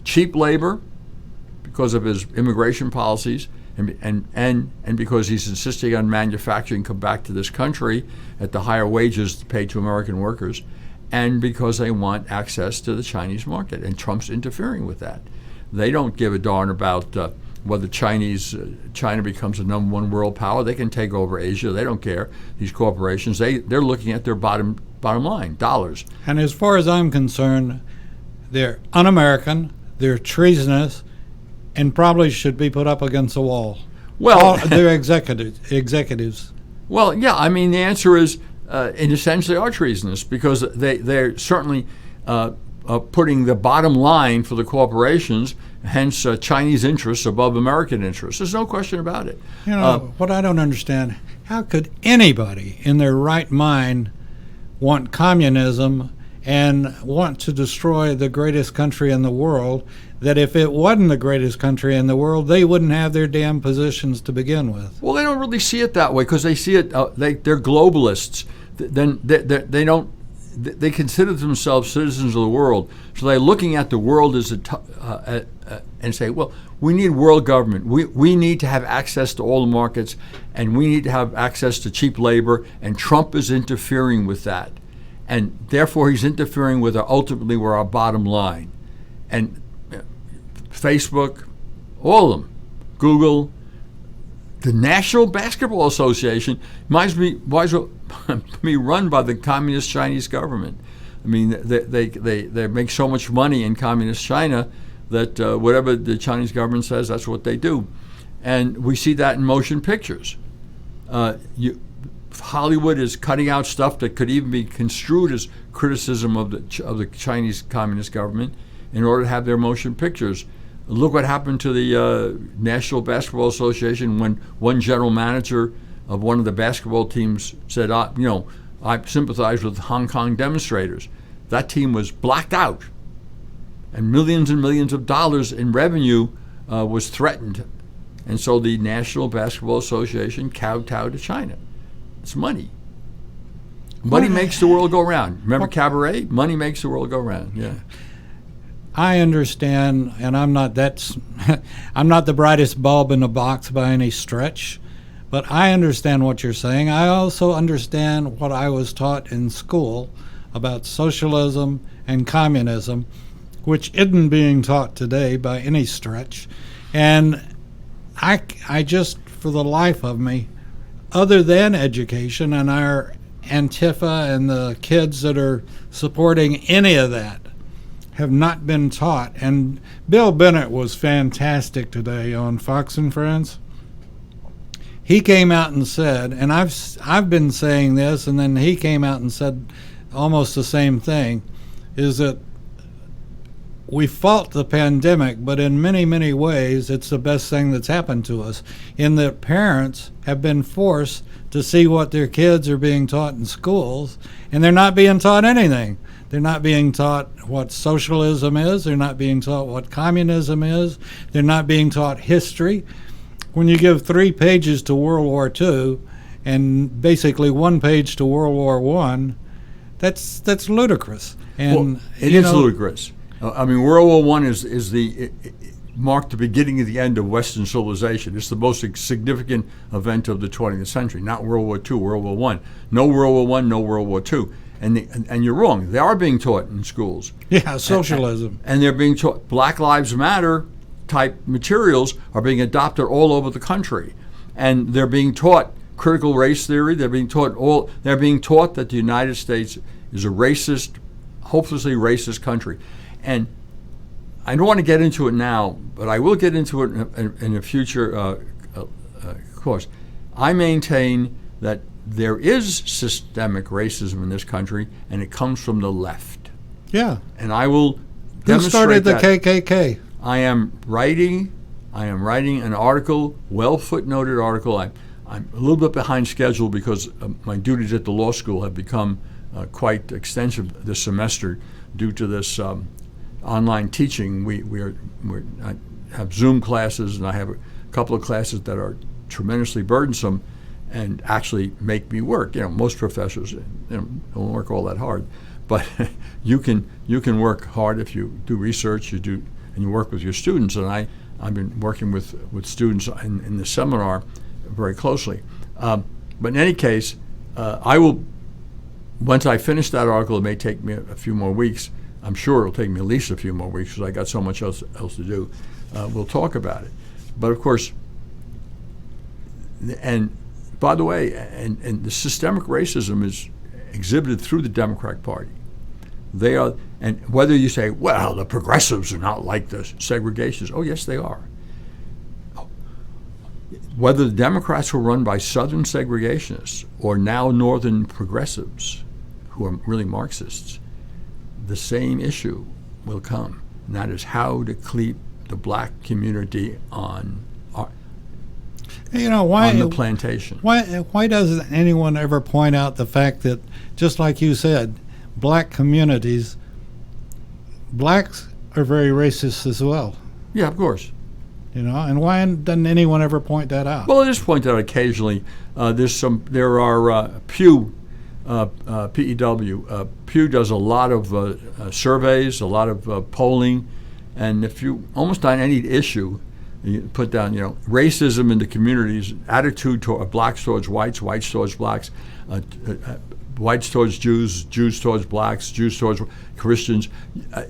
cheap labor because of his immigration policies and because he's insisting on manufacturing come back to this country at the higher wages paid to American workers, and because they want access to the Chinese market, and Trump's interfering with that. They don't give a darn about whether China becomes the number one world power. They can take over Asia. They don't care. These corporations, they're looking at their bottom line, dollars. And as far as I'm concerned, they're un-American, they're treasonous, and probably should be put up against a wall. Well, they're executives. Well, yeah. I mean, the answer is, in a sense, they are treasonous because they're certainly putting the bottom line for the corporations, hence Chinese interests above American interests. There's no question about it. You know, what I don't understand, how could anybody in their right mind want communism and want to destroy the greatest country in the world, that if it wasn't the greatest country in the world, they wouldn't have their damn positions to begin with? Well, they don't really see it that way because they see it, they're globalists. Then they consider themselves citizens of the world. So they're looking at the world as and say, well, we need world government. We need to have access to all the markets, and we need to have access to cheap labor, and Trump is interfering with that. And therefore, he's interfering with ultimately our bottom line. And Facebook, all of them, Google, the National Basketball Association might as well be run by the communist Chinese government. I mean, they make so much money in communist China that whatever the Chinese government says, that's what they do. And we see that in motion pictures. Hollywood is cutting out stuff that could even be construed as criticism of the Chinese Communist government in order to have their motion pictures. Look what happened to the National Basketball Association when one general manager of one of the basketball teams said, I sympathize with Hong Kong demonstrators. That team was blacked out, and millions of dollars in revenue was threatened. And so the National Basketball Association kowtowed to China. It's money. Money makes the world go round. Remember Cabaret? Money makes the world go round. Yeah. I understand, and I'm not I'm not the brightest bulb in the box by any stretch, but I understand what you're saying. I also understand what I was taught in school about socialism and communism, which isn't being taught today by any stretch. And I just, for the life of me, other than education and our Antifa and the kids that are supporting any of that, have not been taught. And Bill Bennett was fantastic today on Fox and Friends. He came out and said, and I've been saying this, and then he came out and said almost the same thing, is that we fought the pandemic, but in many ways it's the best thing that's happened to us, in that parents have been forced to see what their kids are being taught in schools, and they're not being taught anything. They're not being taught what socialism is. They're not being taught what communism is. They're not being taught history. When you give 3 pages to World War II and basically 1 page to World War I, that's ludicrous. And well, it is ludicrous. I mean, World War I is marked the beginning of the end of Western civilization. It's the most significant event of the 20th century, not World War II, World War I. No World War I, no World War II. And you're wrong. They are being taught in schools. Yeah, socialism. And they're being taught. Black Lives Matter type materials are being adopted all over the country, and they're being taught critical race theory. They're being taught that the United States is a racist, hopelessly racist country. And I don't want to get into it now, but I will get into it in a future course. I maintain that there is systemic racism in this country, and it comes from the left. Yeah. And I will Who demonstrate started the that. KKK? I am writing an article, well footnoted article. I'm a little bit behind schedule because my duties at the law school have become quite extensive this semester due to this online teaching. I have Zoom classes, and I have a couple of classes that are tremendously burdensome and actually make me work. Most professors don't work all that hard, but you can work hard if you do research, and you work with your students. And I've been working with students in the seminar very closely. But in any case, I will, once I finish that article, it may take me a few more weeks. I'm sure it'll take me at least a few more weeks because I got so much else to do. We'll talk about it. But of course, and by the way, and the systemic racism is exhibited through the Democratic Party. They are, and whether you say, well, the progressives are not like the segregationists. Oh, yes, they are. Whether the Democrats were run by Southern segregationists or now Northern progressives, who are really Marxists, the same issue will come, and that is how to keep the black community on the plantation. Why doesn't anyone ever point out the fact that, just like you said, black communities, blacks are very racist as well? Yeah, of course. And why doesn't anyone ever point that out? Well, it is pointed out occasionally. There are Pew, PEW. Pew does a lot of surveys, a lot of polling, and if you almost on any issue, you put down, racism in the communities, attitude toward blacks towards whites, whites towards blacks, whites towards Jews, Jews towards blacks, Jews towards Christians.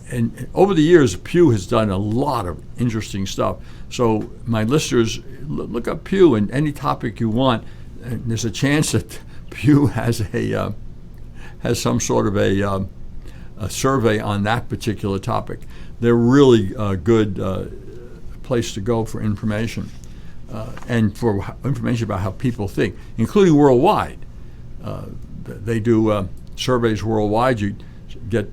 And over the years, Pew has done a lot of interesting stuff. So my listeners, look up Pew and any topic you want. And there's a chance that Pew has some sort of a survey on that particular topic. They're really good place to go for information and for information about how people think, including worldwide. They do surveys worldwide. You get,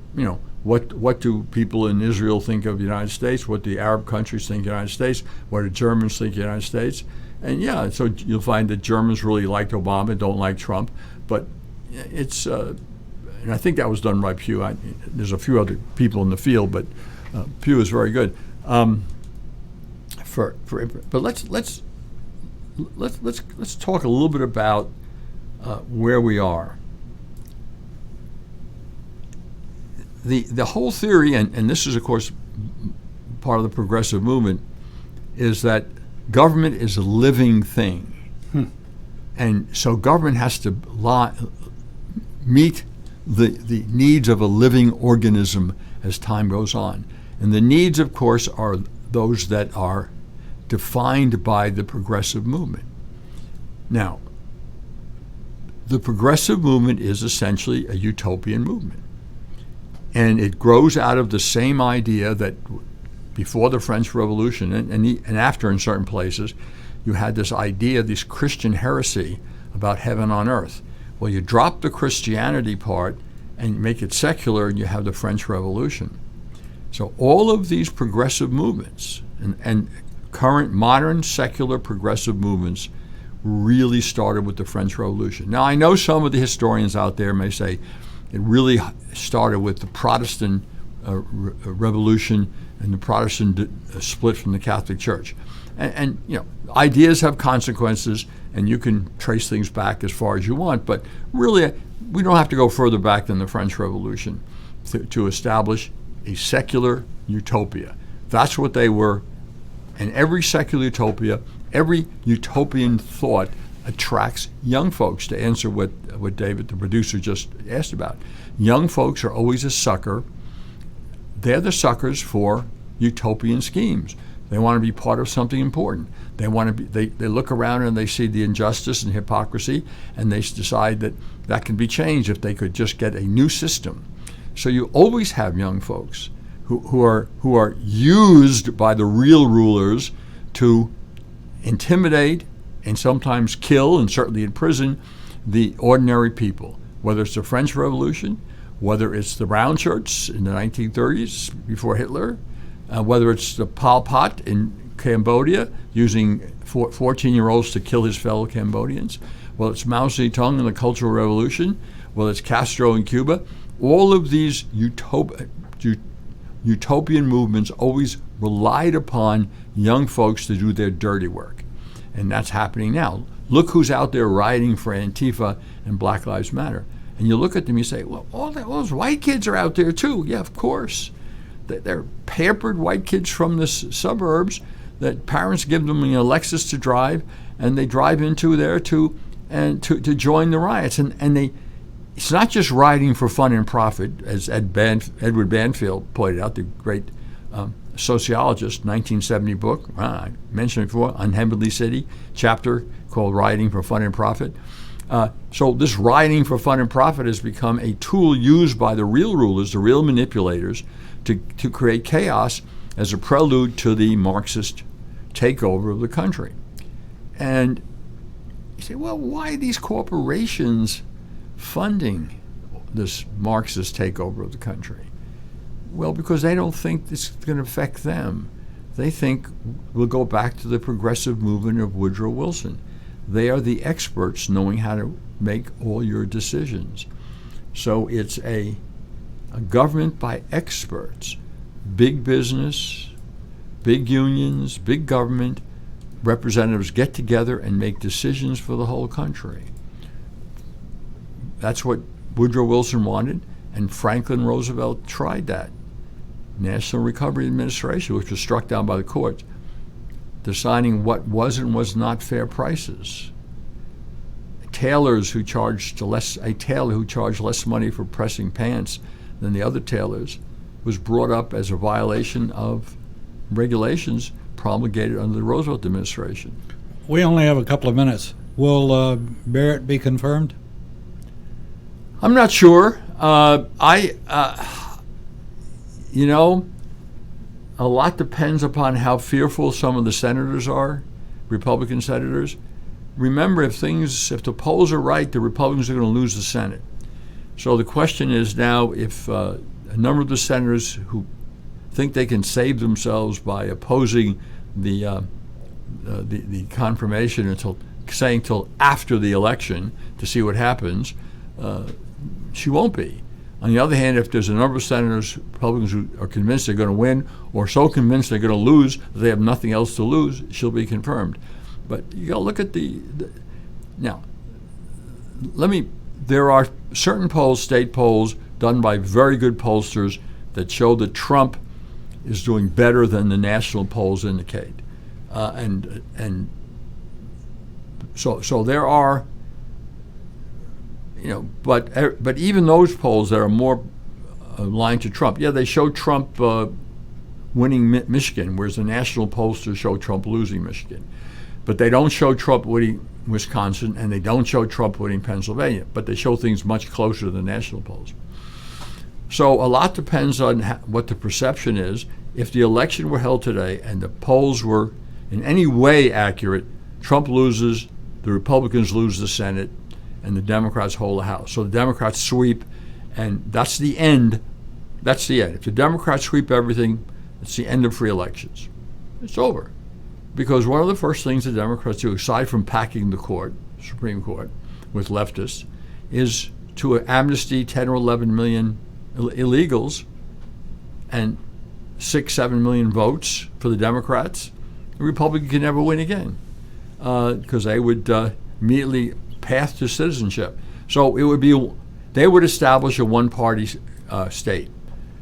what do people in Israel think of the United States? What do the Arab countries think of the United States? What do Germans think of the United States? And so you'll find that Germans really liked Obama, don't like Trump. But it's, and I think that was done by Pew. There's a few other people in the field, but Pew is very good. But let's talk a little bit about where we are. The whole theory, and this is of course part of the progressive movement, is that government is a living thing, and so government has to meet the needs of a living organism as time goes on, and the needs, of course, are those that are defined by the progressive movement. Now, the progressive movement is essentially a utopian movement. And it grows out of the same idea that before the French Revolution and after in certain places, you had this idea, this Christian heresy about heaven on earth. Well, you drop the Christianity part and make it secular, and you have the French Revolution. So all of these progressive movements and current modern secular progressive movements really started with the French Revolution. Now, I know some of the historians out there may say it really started with the Protestant Revolution and the Protestant split from the Catholic Church. And ideas have consequences, and you can trace things back as far as you want, but really we don't have to go further back than the French Revolution to establish a secular utopia. That's what they were. And every secular utopia, every utopian thought attracts young folks, to answer what David, the producer, just asked about. Young folks are always a sucker. They're the suckers for utopian schemes. They want to be part of something important. They want to be. They look around and they see the injustice and hypocrisy, and they decide that can be changed if they could just get a new system. So you always have young folks who are used by the real rulers to intimidate and sometimes kill, and certainly imprison, the ordinary people. Whether it's the French Revolution, whether it's the brown shirts in the 1930s before Hitler, whether it's the Pol Pot in Cambodia using 14-year-olds to kill his fellow Cambodians, whether it's Mao Zedong in the Cultural Revolution, whether it's Castro in Cuba, all of these utopian movements always relied upon young folks to do their dirty work. And that's happening now. Look who's out there rioting for Antifa and Black Lives Matter. And you look at them, you say, well, all those white kids are out there too. Yeah, of course. They're pampered white kids from the suburbs. that parents give them a Lexus to drive, and they drive into there to join the riots. And it's not just rioting for fun and profit, as Edward Banfield pointed out, the great sociologist, 1970 book, I mentioned it before, Unheavenly City, chapter called Rioting for Fun and Profit. So this rioting for fun and profit has become a tool used by the real rulers, the real manipulators, to create chaos as a prelude to the Marxist takeover of the country. And you say, well, why are these corporations funding this Marxist takeover of the country? Well, because they don't think this is going to affect them. They think we'll go back to the progressive movement of Woodrow Wilson. They are the experts knowing how to make all your decisions. So it's a government by experts. Big business, big unions, big government, representatives get together and make decisions for the whole country. That's what Woodrow Wilson wanted, and Franklin Roosevelt tried that. National Recovery Administration, which was struck down by the courts, deciding what was and was not fair prices. A tailor who charged less money for pressing pants than the other tailors was brought up as a violation of regulations promulgated under the Roosevelt administration. We only have a couple of minutes. Will Barrett be confirmed? I'm not sure. A lot depends upon how fearful some of the senators are, Republican senators. Remember, if the polls are right, the Republicans are going to lose the Senate. So the question is now, if a number of the senators who think they can save themselves by opposing the confirmation until after the election to see what happens, she won't be. On the other hand, if there's a number of senators, Republicans, who are convinced they're going to win, or so convinced they're going to lose that they have nothing else to lose, she'll be confirmed. But you got to look at now. There are certain polls, state polls, done by very good pollsters that show that Trump is doing better than the national polls indicate, and so there are. But even those polls that are more aligned to Trump, they show Trump winning Michigan, whereas the national pollsters show Trump losing Michigan. But they don't show Trump winning Wisconsin, and they don't show Trump winning Pennsylvania. But they show things much closer to the national polls. So a lot depends on what the perception is. If the election were held today and the polls were in any way accurate, Trump loses, the Republicans lose the Senate, and the Democrats hold the House. So the Democrats sweep, and that's the end. That's the end. If the Democrats sweep everything, it's the end of free elections. It's over. Because one of the first things the Democrats do, aside from packing the Supreme Court, with leftists, is to amnesty 10 or 11 million illegals and 6-7 million votes for the Democrats. The Republican can never win again because they would immediately path to citizenship. So they would establish a one-party state.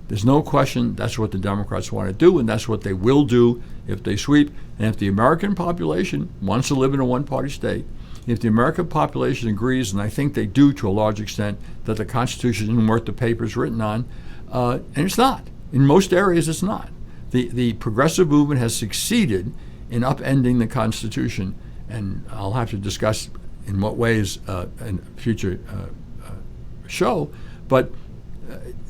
There's no question that's what the Democrats want to do, and that's what they will do if they sweep. And if the American population wants to live in a one-party state, if the American population agrees, and I think they do to a large extent, that the Constitution isn't worth the paper it's written on, and it's not. In most areas, it's not. The progressive movement has succeeded in upending the Constitution, and I'll have to discuss in what ways in a future show, but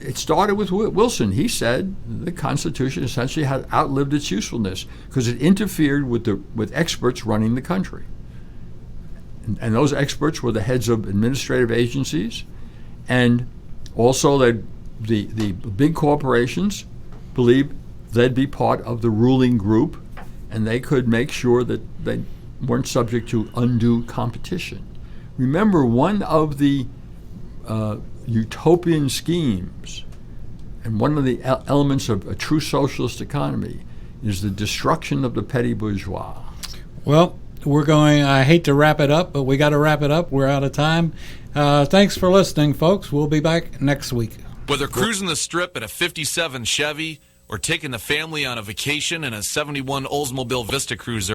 it started with Wilson. He said the Constitution essentially had outlived its usefulness because it interfered with experts running the country. And those experts were the heads of administrative agencies, and also the big corporations believed they'd be part of the ruling group, and they could make sure that they weren't subject to undue competition. Remember, one of the utopian schemes and one of the elements of a true socialist economy is the destruction of the petty bourgeois. Well, I hate to wrap it up, but we got to wrap it up. We're out of time. Thanks for listening, folks. We'll be back next week. Whether cruising the strip in a 57 Chevy or taking the family on a vacation in a '71 Oldsmobile Vista Cruiser.